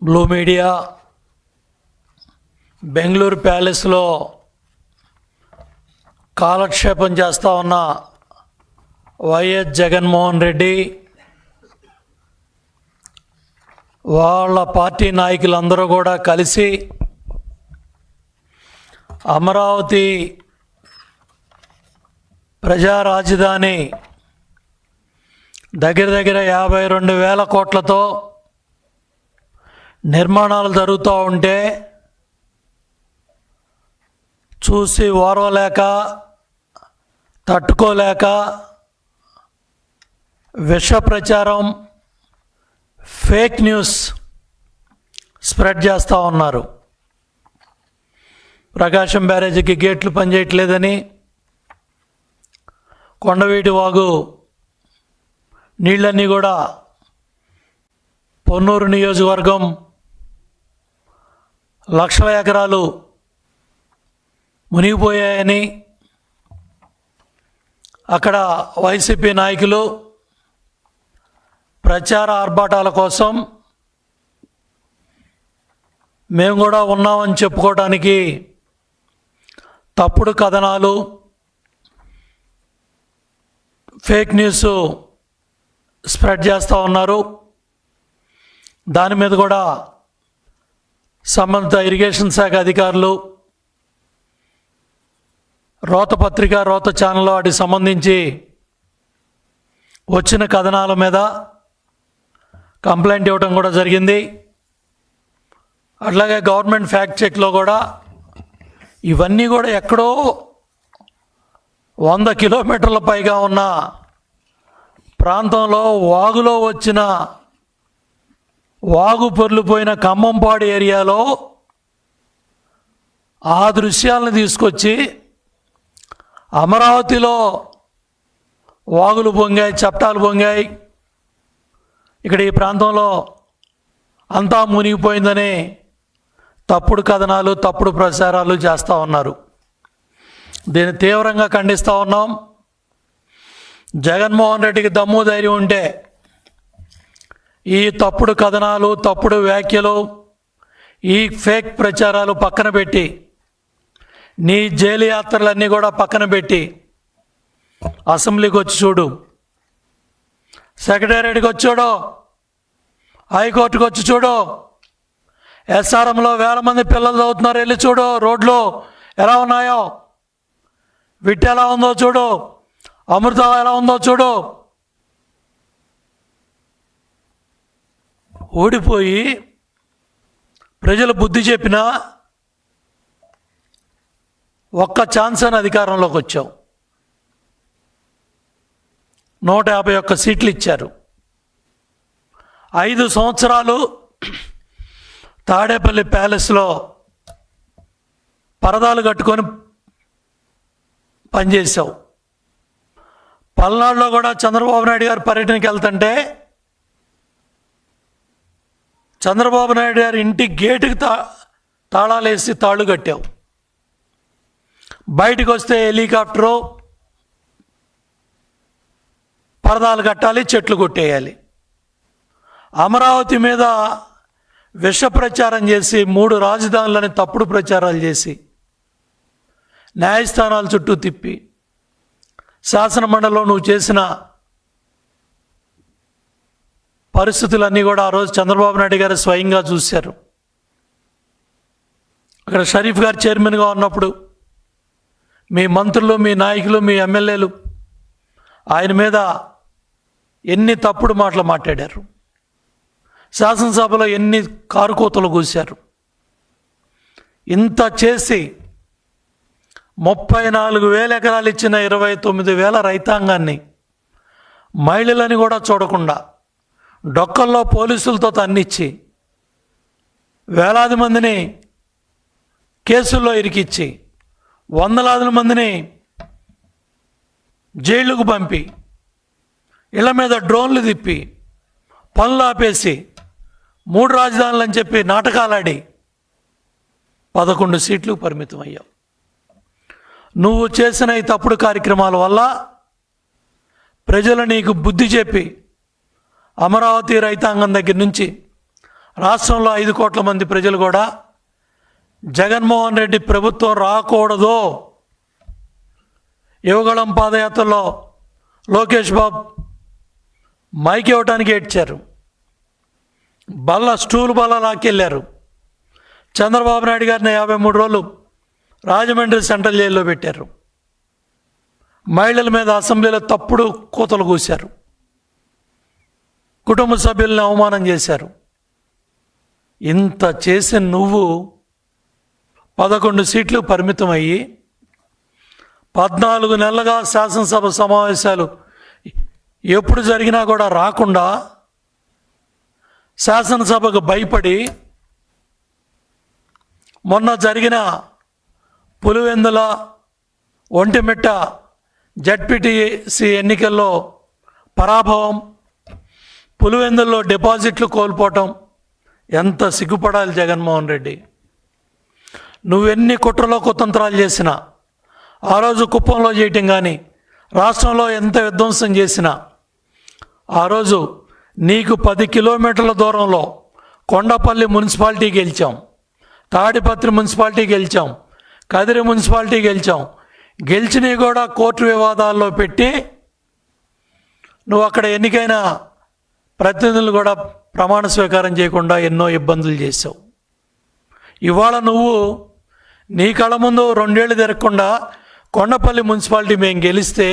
Blue media Bengaluru ప్యాలెస్లో కాలక్షేపం చేస్తూ ఉన్న వైఎస్ జగన్మోహన్ రెడ్డి వాళ్ళ పార్టీ నాయకులందరూ కూడా కలిసి అమరావతి ప్రజా రాజధాని దగ్గర 52,000 కోట్లతో నిర్మాణాలు జరుగుతూ ఉంటే చూసి ఓర్వలేక తట్టుకోలేక విష ప్రచారం ఫేక్ న్యూస్ స్ప్రెడ్ చేస్తూ ఉన్నారు. ప్రకాశం బ్యారేజీకి గేట్లు పనిచేయట్లేదని, కొండవీటి వాగు నీళ్ళన్నీ కూడా పొన్నూరు నియోజకవర్గం లక్షల ఎకరాలు మునిగిపోయాయని అక్కడ వైసీపీ నాయకులు ప్రచార ఆర్భాటాల కోసం మేము కూడా ఉన్నామని చెప్పుకోవడానికి తప్పుడు కథనాలు ఫేక్ న్యూస్ స్ప్రెడ్ చేస్తూ ఉన్నారు. దాని మీద కూడా సంబంధిత ఇరిగేషన్ శాఖ అధికారులు రోత పత్రిక రోత ఛానల్ వాటికి సంబంధించి వచ్చిన కథనాల మీద కంప్లైంట్ ఇవ్వడం కూడా జరిగింది. అట్లాగే గవర్నమెంట్ ఫ్యాక్ట్ చెక్లో కూడా ఇవన్నీ కూడా ఎక్కడో 100 కిలోమీటర్ల పైగా ఉన్న ప్రాంతంలో వాగులో వచ్చిన వాగు పొర్లిపోయిన ఖమ్మంపాడు ఏరియాలో ఆ దృశ్యాలను తీసుకొచ్చి అమరావతిలో వాగులు పొంగాయి, చప్టాలు పొంగాయి, ఇక్కడ ఈ ప్రాంతంలో అంతా మునిగిపోయిందని తప్పుడు కథనాలు తప్పుడు ప్రచారాలు చేస్తూ ఉన్నారు. దీన్ని తీవ్రంగా ఖండిస్తూ ఉన్నాం. జగన్మోహన్ రెడ్డికి దమ్ము ధైర్యం ఉంటే ఈ తప్పుడు కథనాలు తప్పుడు వ్యాఖ్యలు ఈ ఫేక్ ప్రచారాలు పక్కన పెట్టి నీ జైలు యాత్రలన్నీ కూడా పక్కన పెట్టి అసెంబ్లీకి వచ్చి చూడు, సెక్రటేరియట్కి వచ్చి చూడు, హైకోర్టుకు వచ్చి చూడు, ఎస్ఆర్ఎంలో 1000 మంది పిల్లలు చదువుతున్నారు, వెళ్ళి చూడు, రోడ్లు ఎలా ఉన్నాయో, విట్ ఎలా ఉందో చూడు, అమృత ఎలా ఉందో చూడు. ఓడిపోయి ప్రజలు బుద్ధి చెప్పినా ఒక్క ఛాన్స్ అని అధికారంలోకి వచ్చావు. 151 సీట్లు ఇచ్చారు. 5 సంవత్సరాలు తాడేపల్లి ప్యాలెస్లో పరదాలు కట్టుకొని పనిచేసావు. పల్నాడులో కూడా చంద్రబాబు నాయుడు గారు పర్యటనకి వెళ్తుంటే చంద్రబాబు నాయుడు గారి ఇంటి గేటుకి తాళాలేసి తాళ్ళు కట్టావు. బయటకు వస్తే హెలికాప్టరు, పరదాలు కట్టాలి, చెట్లు కొట్టేయాలి. అమరావతి మీద విష ప్రచారం చేసి 3 రాజధానులని తప్పుడు ప్రచారాలు చేసి న్యాయస్థానాల చుట్టూ తిప్పి శాసనమండలిలో నువ్వు చేసిన పరిస్థితులన్నీ కూడా ఆ రోజు చంద్రబాబు నాయుడు గారు స్వయంగా చూశారు. అక్కడ షరీఫ్ గారు చైర్మన్గా ఉన్నప్పుడు మీ మంత్రులు, మీ నాయకులు, మీ ఎమ్మెల్యేలు ఆయన మీద ఎన్ని తప్పుడు మాటలు మాట్లాడారు. శాసనసభలో ఎన్ని కారుకోతలు కూశారు. ఇంత చేసి 34,000 ఎకరాలు ఇచ్చిన 29,000 రైతాంగాన్ని మహిళలని కూడా చూడకుండా డొక్కల్లో పోలీసులతో తన్నిచ్చి వేలాది మందిని కేసుల్లో ఇరికిచ్చి వందలాది మందిని జైళ్ళకు పంపి ఇళ్ల మీద డ్రోన్లు తిప్పి పనులు ఆపేసి 3 రాజధానులు అని చెప్పి నాటకాలాడి 11 సీట్లు పరిమితం అయ్యావు. నువ్వు చేసిన ఈ తప్పుడు కార్యక్రమాల వల్ల ప్రజలు నీకు బుద్ధి చెప్పి అమరావతి రైతాంగం దగ్గర నుంచి రాష్ట్రంలో 5 కోట్ల మంది ప్రజలు కూడా జగన్మోహన్ రెడ్డి ప్రభుత్వం రాకూడదు. యువగళం పాదయాత్రలో లోకేష్ బాబు మైక్ ఇవ్వడానికి ఏడ్చారు, స్టూల్ బల్ల లాక్కెళ్ళారు. చంద్రబాబు నాయుడు గారిని 53 రోజులు రాజమండ్రి సెంట్రల్ జైల్లో పెట్టారు. మహిళల మీద అసెంబ్లీలో తప్పుడు కూతలు కూశారు, కుటుంబ సభ్యుల్ని అవమానం చేశారు. ఇంత చేసిన నువ్వు 11 సీట్లు పరిమితమయ్యి 14 నెలలుగా శాసనసభ సమావేశాలు ఎప్పుడు జరిగినా కూడా రాకుండా శాసనసభకు భయపడి మొన్న జరిగిన పులివెందుల ఒంటిమిట్ట జడ్పీటీసీ ఎన్నికల్లో పరాభవం, పులివెందుల్లో డిపాజిట్లు కోల్పోవటం ఎంత సిగ్గుపడాలి జగన్మోహన్ రెడ్డి. నువ్వెన్ని కుట్రలో కుతంత్రాలు చేసినా, ఆ రోజు కుప్పంలో చేయటం కానీ, రాష్ట్రంలో ఎంత విధ్వంసం చేసినా, ఆ రోజు నీకు 10 కిలోమీటర్ల దూరంలో కొండపల్లి మున్సిపాలిటీ గెలిచాం, తాడిపత్రి మున్సిపాలిటీ గెలిచాం, కదిరి మున్సిపాలిటీ గెలిచాం. గెలిచినవి కూడా కోర్టు వివాదాల్లో పెట్టి నువ్వు అక్కడ ఎన్నికైన ప్రతినిధులు కూడా ప్రమాణ స్వీకారం చేయకుండా ఎన్నో ఇబ్బందులు చేసావు. ఇవాళ నువ్వు నీ కళ్ళ ముందు 2 ఏళ్ళు తిరగకుండా కొండపల్లి మున్సిపాలిటీ మేము గెలిస్తే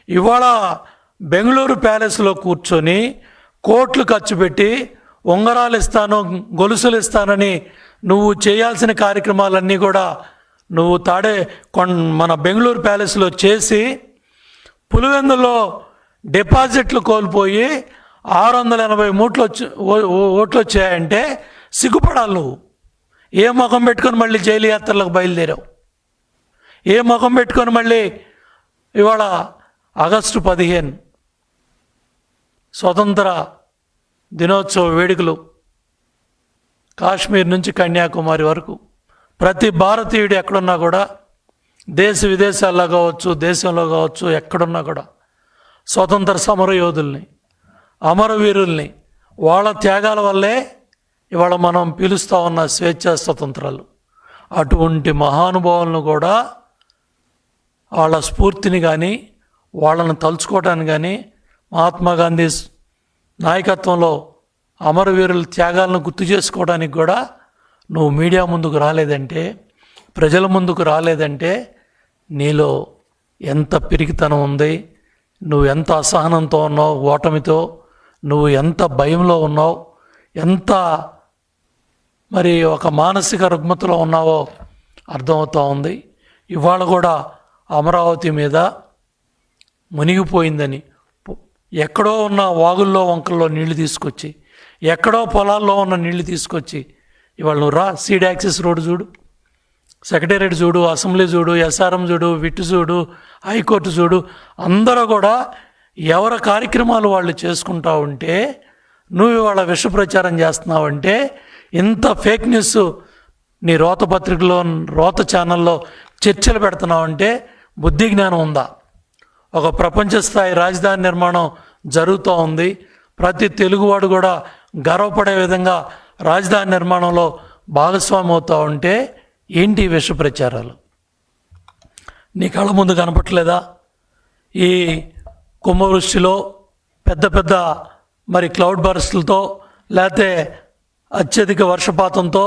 ఇవాళ బెంగళూరు ప్యాలెస్లో కూర్చొని కోట్లు ఖర్చు పెట్టి ఉంగరాలు ఇస్తాను, గొలుసులు ఇస్తానని నువ్వు చేయాల్సిన కార్యక్రమాలన్నీ కూడా నువ్వు మన బెంగళూరు ప్యాలెస్లో చేసి పులివెందులో డిపాజిట్లు కోల్పోయి 683 ఓట్లు వచ్చాయంటే సిగ్గుపడాలి. నువ్వు ఏ ముఖం పెట్టుకొని మళ్ళీ జైలు యాత్రలకు బయలుదేరావు? ఏ ముఖం పెట్టుకొని మళ్ళీ ఇవాళ ఆగస్టు 15 స్వతంత్ర దినోత్సవ వేడుకలు కాశ్మీర్ నుంచి కన్యాకుమారి వరకు ప్రతి భారతీయుడు ఎక్కడున్నా కూడా, దేశ విదేశాల్లో కావచ్చు, దేశంలో కావచ్చు, ఎక్కడున్నా కూడా స్వతంత్ర సమరయోధుల్ని, అమరవీరుల్ని, వాళ్ళ త్యాగాల వల్లే ఇవాళ మనం పిలుస్తూ ఉన్న స్వేచ్ఛా స్వతంత్రాలు. అటువంటి మహానుభావులను కూడా వాళ్ళ స్ఫూర్తిని కానీ, వాళ్ళను తలుచుకోవటానికి కానీ, మహాత్మా గాంధీ నాయకత్వంలో అమరవీరుల త్యాగాలను గుర్తు చేసుకోవడానికి కూడా నువ్వు మీడియా ముందుకు రాలేదంటే, ప్రజల ముందుకు రాలేదంటే నీలో ఎంత పిరికితనం ఉంది, నువ్వు ఎంత అసహనంతో ఉన్నావు, ఓటమితో నువ్వు ఎంత భయంలో ఉన్నావు, ఎంత మరి ఒక మానసిక రుగ్మతలో ఉన్నావో అర్థమవుతూ ఉంది. ఇవాళ కూడా అమరావతి మీద మునిగిపోయిందని ఎక్కడో ఉన్న వాగుల్లో వంకల్లో నీళ్లు తీసుకొచ్చి, ఎక్కడో పొలాల్లో ఉన్న నీళ్లు తీసుకొచ్చి ఇవాళ నువ్వు రా, సీడ్ యాక్సెస్ రోడ్డు చూడు, సెక్రటేరియట్ చూడు, అసెంబ్లీ చూడు, ఎస్ఆర్ఎం చూడు, విట్టు చూడు, హైకోర్టు చూడు, అందరూ కూడా ఎవరి కార్యక్రమాలు వాళ్ళు చేసుకుంటా ఉంటే నువ్వు ఇవాళ విష ప్రచారం చేస్తున్నావంటే, ఇంత ఫేక్ న్యూస్ నీ రోత పత్రికలో, రోత ఛానల్లో చర్చలు పెడుతున్నావంటే బుద్ధి జ్ఞానం ఉందా? ఒక ప్రపంచ స్థాయి రాజధాని నిర్మాణం జరుగుతూ ఉంది. ప్రతి తెలుగువాడు కూడా గర్వపడే విధంగా రాజధాని నిర్మాణంలో భాగస్వామి అవుతూ ఉంటే ఏంటి విష ప్రచారాలు? నీ కళ్ళ ముందు కనపట్లేదా? ఈ కుంభవృష్టిలో పెద్ద పెద్ద మరి క్లౌడ్ బర్స్ట్లతో, లేకపోతే అత్యధిక వర్షపాతంతో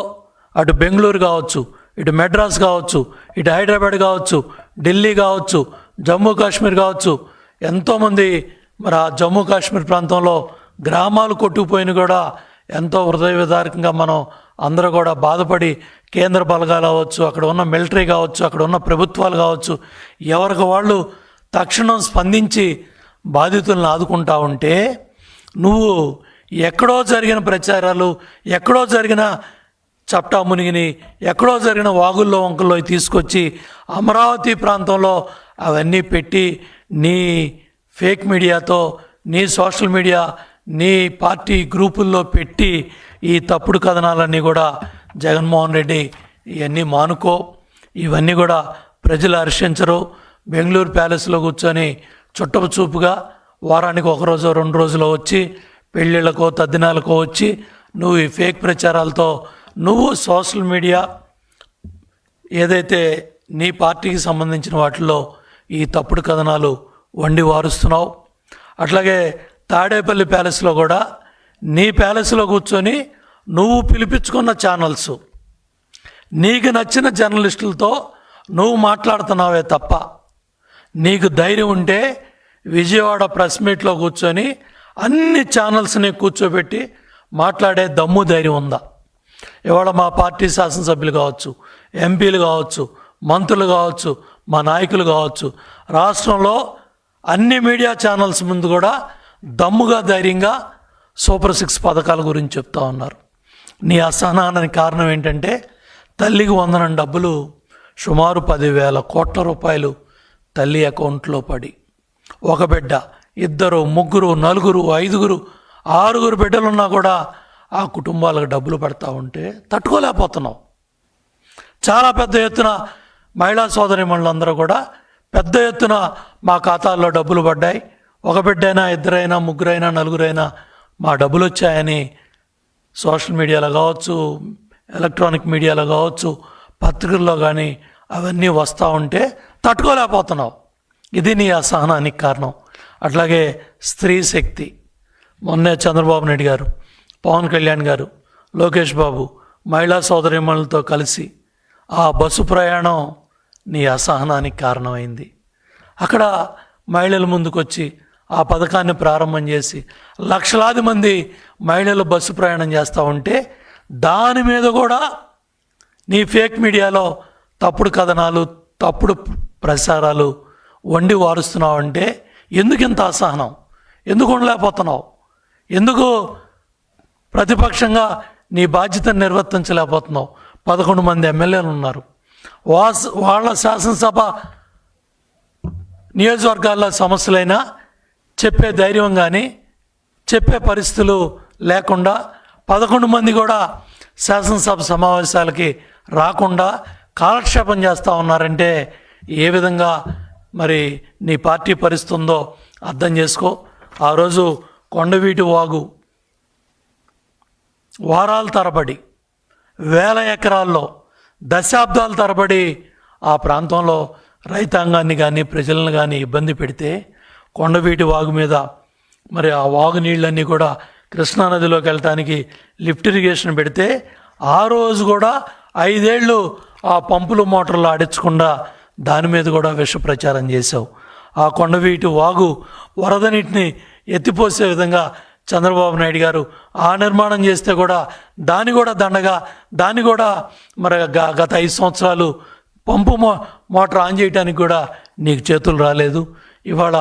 అటు బెంగళూరు కావచ్చు, ఇటు మెడ్రాస్ కావచ్చు, ఇటు హైదరాబాద్ కావచ్చు, ఢిల్లీ కావచ్చు, జమ్మూ కాశ్మీర్ కావచ్చు, ఎంతోమంది మరి ఆ జమ్మూ కాశ్మీర్ ప్రాంతంలో గ్రామాలు కొట్టుకుపోయిన కూడా ఎంతో హృదయ విదారకంగా మనం అందరూ కూడా బాధపడి కేంద్ర బలగాలు కావచ్చు, అక్కడ ఉన్న మిలిటరీ కావచ్చు, అక్కడ ఉన్న ప్రభుత్వాలు కావచ్చు, ఎవరికి వాళ్ళు తక్షణం స్పందించి బాధితులను ఆదుకుంటా ఉంటే నువ్వు ఎక్కడో జరిగిన ప్రచారాలు, ఎక్కడో జరిగిన చప్టా మునిగిని, ఎక్కడో జరిగిన వాగుల్లో వంకల్లో తీసుకొచ్చి అమరావతి ప్రాంతంలో అవన్నీ పెట్టి నీ ఫేక్ మీడియాతో, నీ సోషల్ మీడియా, నీ పార్టీ గ్రూపుల్లో పెట్టి ఈ తప్పుడు కథనాలన్నీ కూడా జగన్మోహన్ రెడ్డి ఇవన్నీ మానుకో. ఇవన్నీ కూడా ప్రజలు హర్షించరు. బెంగళూరు ప్యాలెస్లో కూర్చొని చుట్టపు చూపుగా వారానికి 1 రోజు 2 రోజులు వచ్చి పెళ్ళిళ్ళకో తద్దినాలకో వచ్చి నువ్వు ఈ ఫేక్ ప్రచారాలతో నువ్వు సోషల్ మీడియా ఏదైతే నీ పార్టీకి సంబంధించిన వాటిల్లో ఈ తప్పుడు కథనాలు వండి వారుస్తున్నావు. అట్లాగే తాడేపల్లి ప్యాలెస్లో కూడా నీ ప్యాలెస్లో కూర్చొని నువ్వు పిలిపించుకున్న ఛానల్స్ నీకు నచ్చిన జర్నలిస్టులతో నువ్వు మాట్లాడుతున్నావే తప్ప నీకు ధైర్యం ఉంటే విజయవాడ ప్రెస్ మీట్లో కూర్చొని అన్ని ఛానల్స్ని కూర్చోబెట్టి మాట్లాడే దమ్ము ధైర్యం ఉందా? ఇవాళ మా పార్టీ శాసనసభ్యులు కావచ్చు, ఎంపీలు కావచ్చు, మంత్రులు కావచ్చు, మా నాయకులు కావచ్చు, రాష్ట్రంలో అన్ని మీడియా ఛానల్స్ ముందు కూడా దమ్ముగా ధైర్యంగా సూపర్ 6 పథకాల గురించి చెప్తా ఉన్నారు. నీ అసహనానికి కారణం ఏంటంటే తల్లికి వందనం డబ్బులు సుమారు 10,000 కోట్ల రూపాయలు తల్లి అకౌంట్లో పడి ఒక బిడ్డ, 2, 3, 4, 5, 6 బిడ్డలున్నా కూడా ఆ కుటుంబాలకు డబ్బులు పడతా ఉంటే తట్టుకోలేకపోతున్నావు. చాలా పెద్ద ఎత్తున మహిళా సోదరీమణులందరూ కూడా పెద్ద ఎత్తున మా ఖాతాల్లో డబ్బులు పడ్డాయి, ఒక బిడ్డైనా, 2, 3, 4 మా డబ్బులు వచ్చాయని సోషల్ మీడియాలో కావచ్చు, ఎలక్ట్రానిక్ మీడియాలో కావచ్చు, పత్రికల్లో కానీ అవన్నీ వస్తూ ఉంటే తట్టుకోలేకపోతున్నావు. ఇది నీ అసహనానికి కారణం. అట్లాగే స్త్రీ శక్తి, మొన్నే చంద్రబాబు నాయుడు గారు, పవన్ కళ్యాణ్ గారు, లోకేష్ బాబు మహిళా సోదరీమణులతో కలిసి ఆ బస్సు ప్రయాణం నీ అసహనానికి కారణమైంది. అక్కడ మహిళల ముందుకొచ్చి ఆ పథకాన్ని ప్రారంభం చేసి లక్షలాది మంది మహిళలు బస్సు ప్రయాణం చేస్తూ ఉంటే దాని మీద కూడా నీ ఫేక్ మీడియాలో తప్పుడు కథనాలు, తప్పుడు ప్రసారాలు వండి వారుస్తున్నావు. అంటే ఎందుకు ఇంత అసహనం? ఎందుకు ఉండలేకపోతున్నావు? ఎందుకు ప్రతిపక్షంగా నీ బాధ్యతను నిర్వర్తించలేకపోతున్నావు? 11 మంది ఎమ్మెల్యేలు ఉన్నారు. వాళ్ళ శాసనసభ నియోజకవర్గాల్లో సమస్యలైనా చెప్పే ధైర్యం కానీ చెప్పే పరిస్థితులు లేకుండా 11 మంది కూడా శాసనసభ సమావేశాలకి రాకుండా కాలక్షేపం చేస్తూ ఉన్నారంటే ఏ విధంగా మరి నీ పార్టీ పరిస్థితి ఉందో అర్థం చేసుకో. ఆ రోజు కొండవీటి వాగు వారాల తరబడి, వేల ఎకరాల్లో, దశాబ్దాల తరబడి ఆ ప్రాంతంలో రైతాంగాన్ని కానీ ప్రజలను కానీ ఇబ్బంది పెడితే కొండవీటి వాగు మీద మరి ఆ వాగు నీళ్ళన్నీ కూడా కృష్ణానదిలోకి వెళ్ళటానికి లిఫ్ట్ ఇరిగేషన్ పెడితే ఆ రోజు కూడా 5 ఏళ్ళు ఆ పంపులు మోటార్లు ఆడించకుండా దాని మీద కూడా విష ప్రచారం చేశావు. ఆ కొండవీటి వాగు వరద నీటిని ఎత్తిపోసే విధంగా చంద్రబాబు నాయుడు గారు ఆ నిర్మాణం చేస్తే కూడా దాన్ని కూడా దండగా, దాన్ని కూడా మరి గత 5 సంవత్సరాలు పంపు మోటార్ ఆన్ చేయడానికి కూడా నీకు చేతులు రాలేదు. ఇవాళ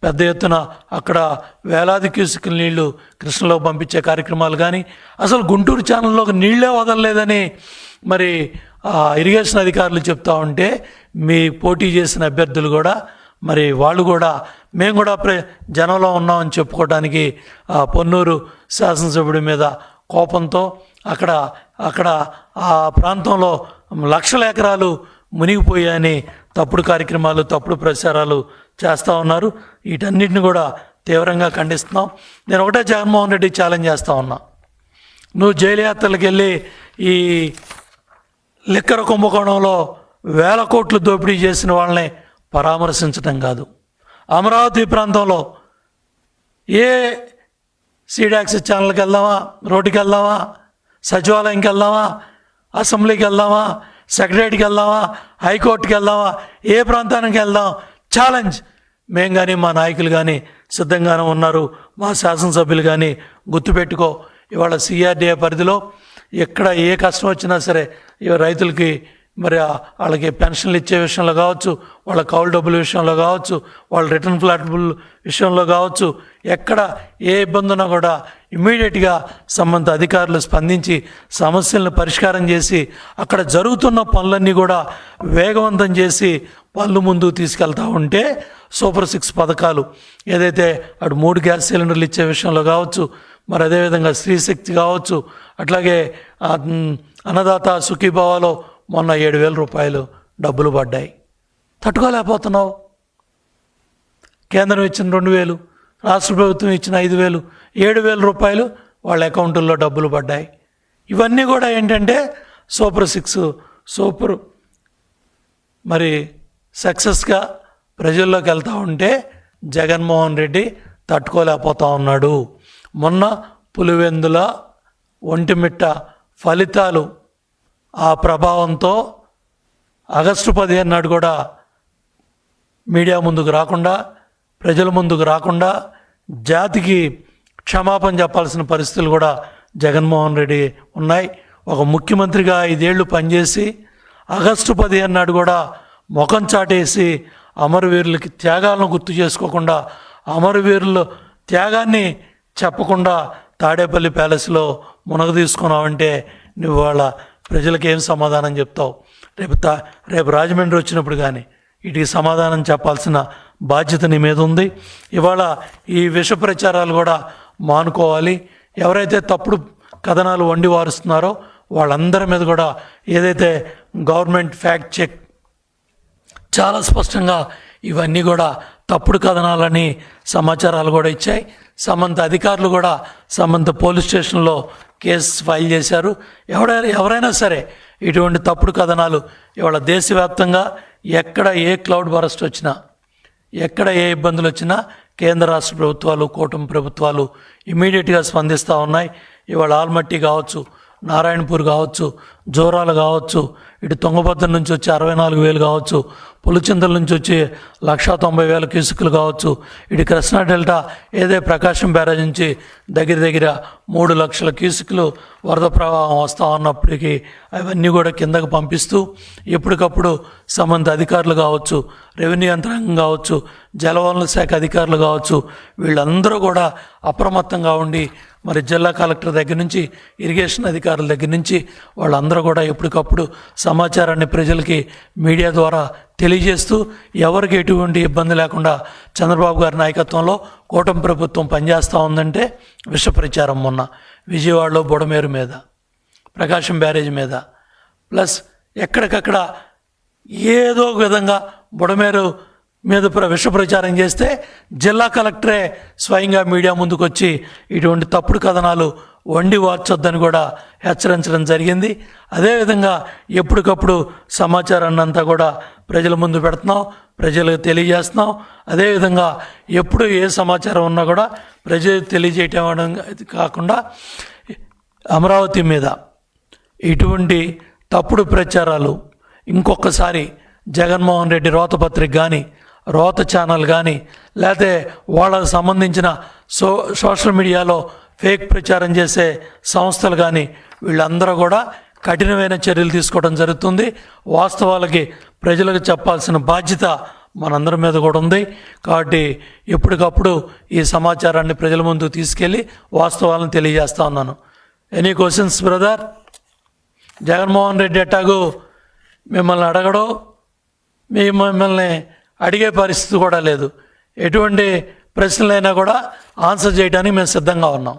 పెద్ద ఎత్తున అక్కడ వేలాది క్యూసికల్ నీళ్లు కృష్ణలో పంపించే కార్యక్రమాలు కానీ, అసలు గుంటూరు ఛానల్లోకి నీళ్లే వదలలేదని మరి ఇరిగేషన్ అధికారులు చెప్తా ఉంటే మీ పోటీ చేసిన అభ్యర్థులు కూడా మరి వాళ్ళు కూడా మేము కూడా జనంలో ఉన్నామని చెప్పుకోవడానికి పొన్నూరు శాసనసభ్యుడి మీద కోపంతో అక్కడ ఆ ప్రాంతంలో లక్షల ఎకరాలు మునిగిపోయాయని తప్పుడు కార్యక్రమాలు, తప్పుడు ప్రచారాలు చేస్తూ ఉన్నారు. వీటన్నిటిని కూడా తీవ్రంగా ఖండిస్తున్నాం. నేను ఒకటే జగన్మోహన్ రెడ్డి ఛాలెంజ్ చేస్తూ ఉన్నా, నువ్వు జైలు యాత్రలకు వెళ్ళి ఈ లిక్కర కుంభకోణంలో వేల కోట్లు దోపిడీ చేసిన వాళ్ళని పరామర్శించడం కాదు, అమరావతి ప్రాంతంలో ఏ సీడాక్స్ ఛానల్కి వెళ్దామా, రోడ్డుకి వెళ్దామా, సచివాలయంకి వెళ్దామా, అసెంబ్లీకి వెళ్దామా, సెక్రటరీకి వెళ్దామా, హైకోర్టుకి వెళ్దామా, ఏ ప్రాంతానికి వెళ్దాం, ఛాలెంజ్. మేము కానీ మా నాయకులు కానీ సిద్ధంగానే ఉన్నారు. మా శాసనసభ్యులు కానీ గుర్తుపెట్టుకో, ఇవాళ సిఆర్డీఏ పరిధిలో ఎక్కడ ఏ కష్టం వచ్చినా సరే రైతులకి మరి వాళ్ళకి పెన్షన్లు ఇచ్చే విషయంలో కావచ్చు, వాళ్ళ కౌలు డబ్బుల విషయంలో కావచ్చు, వాళ్ళ రిటర్న్ ఫ్లాటబుల్ విషయంలో కావచ్చు, ఎక్కడ ఏ ఇబ్బంది ఉన్నా కూడా ఇమ్మీడియట్గా సంబంధిత అధికారులు స్పందించి సమస్యలను పరిష్కారం చేసి అక్కడ జరుగుతున్న పనులన్నీ కూడా వేగవంతం చేసి పనులు ముందుకు తీసుకెళ్తూ ఉంటే సూపర్ 6 పథకాలు ఏదైతే అటు 3 గ్యాస్ సిలిండర్లు ఇచ్చే విషయంలో కావచ్చు, మరి అదేవిధంగా స్త్రీ శక్తి కావచ్చు, అట్లాగే అన్నదాత సుఖీభావాలో మొన్న 7,000 రూపాయలు డబ్బులు పడ్డాయి. తట్టుకోలేకపోతున్నావు. కేంద్రం ఇచ్చిన 2,000, రాష్ట్ర ప్రభుత్వం ఇచ్చిన 5,000, 7,000 రూపాయలు వాళ్ళ అకౌంటుల్లో డబ్బులు పడ్డాయి. ఇవన్నీ కూడా ఏంటంటే సూపర్ మరి సక్సెస్గా ప్రజల్లోకి వెళ్తూ ఉంటే జగన్మోహన్ రెడ్డి తట్టుకోలేకపోతా ఉన్నాడు. మొన్న పులివెందుల ఒంటిమిట్ట ఫలితాలు ఆ ప్రభావంతో ఆగస్టు 15 నాడు కూడా మీడియా ముందుకు రాకుండా, ప్రజల ముందుకు రాకుండా జాతికి క్షమాపణ చెప్పాల్సిన పరిస్థితులు కూడా జగన్మోహన్ రెడ్డి ఉన్నాయి. ఒక ముఖ్యమంత్రిగా 5 ఏళ్ళు పనిచేసి ఆగస్టు 15 నాడు కూడా ముఖం చాటేసి అమరవీరులకి త్యాగాలను గుర్తు చేసుకోకుండా, అమరవీరుల త్యాగాన్ని చెప్పకుండా తాడేపల్లి ప్యాలెస్లో మునగ తీసుకున్నావంటే నువ్వు వాళ్ళ ప్రజలకు ఏం సమాధానం చెప్తావు? రేపు రాజమండ్రి వచ్చినప్పుడు కానీ వీటికి సమాధానం చెప్పాల్సిన బాధ్యత నీ మీద ఉంది. ఇవాళ ఈ విష ప్రచారాలు కూడా మానుకోవాలి. ఎవరైతే తప్పుడు కథనాలు వండి వారుస్తున్నారో వాళ్ళందరి మీద కూడా ఏదైతే గవర్నమెంట్ ఫ్యాక్ట్ చెక్ చాలా స్పష్టంగా ఇవన్నీ కూడా తప్పుడు కథనాలని సమాచారాలు కూడా ఇచ్చాయి. సంబంధిత అధికారులు కూడా సంబంధిత పోలీస్ స్టేషన్లో కేసు ఫైల్ చేశారు. ఎవరైనా సరే ఇటువంటి తప్పుడు కథనాలు ఇవాళ దేశవ్యాప్తంగా ఎక్కడ ఏ క్లౌడ్ బరస్ట్ వచ్చినా, ఎక్కడ ఏ ఇబ్బందులు వచ్చినా కేంద్ర రాష్ట్ర ప్రభుత్వాలు, కూటమి ప్రభుత్వాలు ఇమీడియట్గా స్పందిస్తూ ఉన్నాయి. ఇవాళ ఆల్మట్టి కావచ్చు, నారాయణపూర్ కావచ్చు, జోరాలు కావచ్చు, ఇటు తుంగభద్ర నుంచి వచ్చి 64,000 కావచ్చు, పులిచింతల నుంచి వచ్చి 190,000 క్యూసెక్కులు కావచ్చు, ఇటు కృష్ణా డెల్టా ఏదే ప్రకాశం బ్యారేజ్ నుంచి దగ్గర 3 లక్షల క్యూసెక్కులు వరద ప్రవాహం వస్తూ ఉన్నప్పటికీ అవన్నీ కూడా కిందకు పంపిస్తూ ఎప్పటికప్పుడు సంబంధిత అధికారులు కావచ్చు, రెవెన్యూ యంత్రాంగం కావచ్చు, జలవనరుల శాఖ అధికారులు కావచ్చు, వీళ్ళందరూ కూడా అప్రమత్తంగా ఉండి మరి జిల్లా కలెక్టర్ దగ్గర నుంచి ఇరిగేషన్ అధికారుల దగ్గర నుంచి వాళ్ళందరూ కూడా ఎప్పటికప్పుడు సమాచారాన్ని ప్రజలకి మీడియా ద్వారా తెలియజేస్తూ ఎవరికి ఎటువంటి ఇబ్బంది లేకుండా చంద్రబాబు గారి నాయకత్వంలో కూటమి ప్రభుత్వం పనిచేస్తూ ఉందంటే విష ప్రచారం మొన్న విజయవాడలో బుడమేరు మీద, ప్రకాశం బ్యారేజ్ మీద, ప్లస్ ఎక్కడికక్కడ ఏదో విధంగా బుడమేరు మీద విష ప్రచారం చేస్తే జిల్లా కలెక్టరే స్వయంగా మీడియా ముందుకు వచ్చి ఇటువంటి తప్పుడు కథనాలు వండి వార్చొద్దని కూడా హెచ్చరించడం జరిగింది. అదేవిధంగా ఎప్పటికప్పుడు సమాచారాన్ని అంతా కూడా ప్రజల ముందు పెడుతున్నాం, ప్రజలకు తెలియజేస్తున్నాం. అదేవిధంగా ఎప్పుడు ఏ సమాచారం ఉన్నా కూడా ప్రజలకు తెలియజేయటం కాకుండా అమరావతి మీద ఇటువంటి తప్పుడు ప్రచారాలు ఇంకొకసారి జగన్మోహన్ రెడ్డి రోతపత్రిక కానీ, రోత ఛానల్ కానీ, లేకపోతే వాళ్ళకు సంబంధించిన సోషల్ మీడియాలో ఫేక్ ప్రచారం చేసే సంస్థలు కానీ వీళ్ళందరూ కూడా కఠినమైన చర్యలు తీసుకోవడం జరుగుతుంది. వాస్తవాలకి ప్రజలకు చెప్పాల్సిన బాధ్యత మనందరి మీద కూడా ఉంది. కాబట్టి ఎప్పటికప్పుడు ఈ సమాచారాన్ని ప్రజల ముందు తీసుకెళ్ళి వాస్తవాలను తెలియజేస్తా ఉన్నాను. Any questions brother? Jaganmohan Reddy ఎట్టాగు మిమ్మల్ని అడగడం, మిమ్మల్ని అడిగే పరిస్థితి కూడా లేదు. ఎటువంటి ప్రశ్నలైనా కూడా ఆన్సర్ చేయడానికి మేము సిద్ధంగా ఉన్నాం.